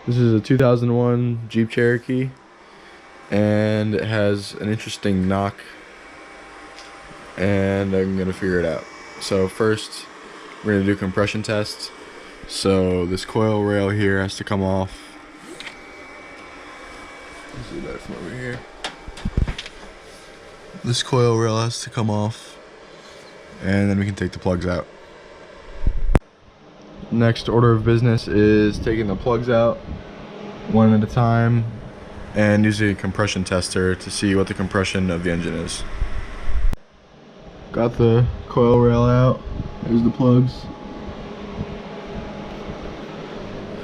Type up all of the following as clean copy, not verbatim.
This is a 2001 Jeep Cherokee, and it has an interesting knock, and I'm gonna figure it out. So first, we're gonna do compression tests. So this coil rail here has to come off. Let's see that from over here. This coil rail has to come off, and then we can take the plugs out. Next order of business is taking the plugs out one at a time and using a compression tester to see what the compression of the engine is. Got the coil rail out. There's the plugs.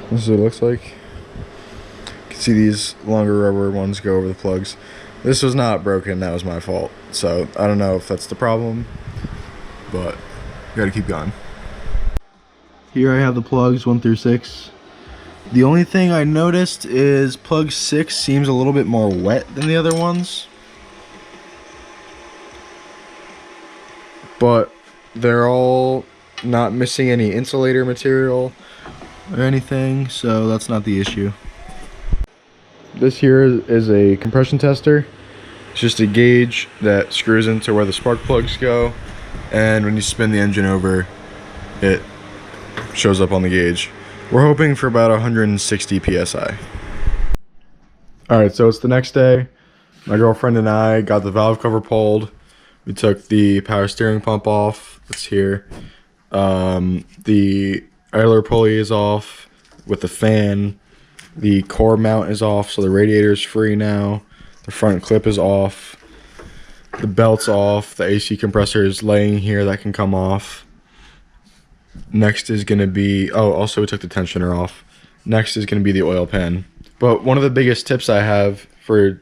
This is what it looks like. You can see these longer rubber ones go over the plugs. This was not broken, that was my fault. So I don't know if that's the problem, but we gotta keep going. Here I have the plugs 1 through 6. The only thing I noticed is plug 6 seems a little bit more wet than the other ones. But they're all not missing any insulator material or anything, so that's not the issue. This here is a compression tester. It's just a gauge that screws into where the spark plugs go, and when you spin the engine over, it shows up on the gauge. We're hoping for about 160 psi. Alright, so it's the next day. My girlfriend and I got the valve cover pulled. We took the power steering pump off. It's here. The idler pulley is off with the fan. The core mount is off, so the radiator is free now. The front clip is off. The belt's off. The AC compressor is laying here, that can come off. Next is going to be, also we took the tensioner off. Next is going to be the oil pan. But one of the biggest tips I have for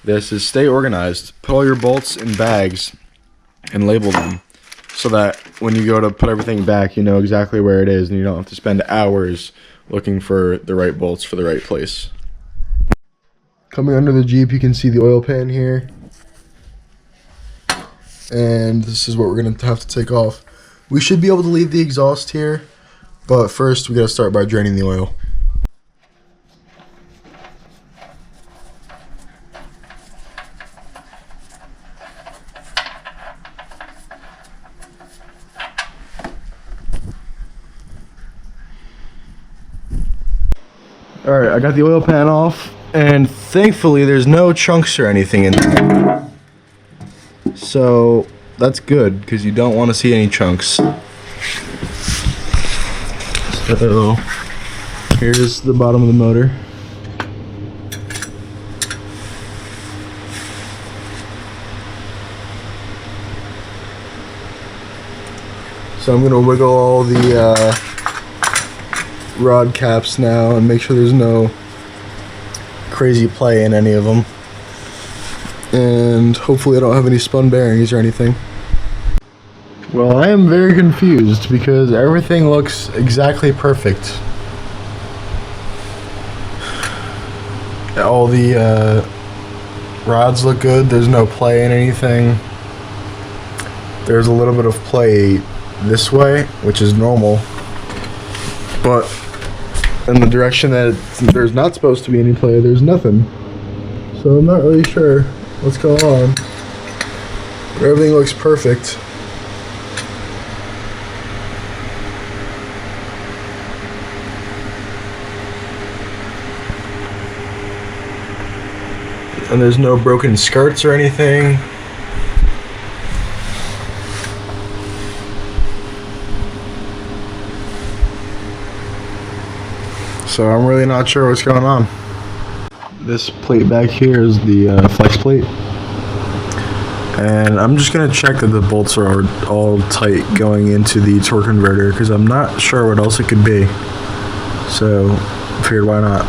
this is stay organized. Put all your bolts in bags and label them so that when you go to put everything back, you know exactly where it is and you don't have to spend hours looking for the right bolts for the right place. Coming under the Jeep, you can see the oil pan here. And this is what we're going to have to take off. We should be able to leave the exhaust here, but first we got to start by draining the oil. Alright, I got the oil pan off, and thankfully there's no chunks or anything in there. So that's good, because you don't want to see any chunks. So here's the bottom of the motor. So I'm going to wiggle all the rod caps now and make sure there's no crazy play in any of them. And hopefully I don't have any spun bearings or anything. Well, I am very confused because everything looks exactly perfect. All the rods look good. There's no play in anything. There's a little bit of play this way, which is normal. But in the direction that there's not supposed to be any play, there's nothing. So I'm not really sure what's going on. But everything looks perfect. And there's no broken skirts or anything. So I'm really not sure what's going on. This plate back here is the flex plate. And I'm just going to check that the bolts are all tight going into the torque converter because I'm not sure what else it could be. So I figured why not.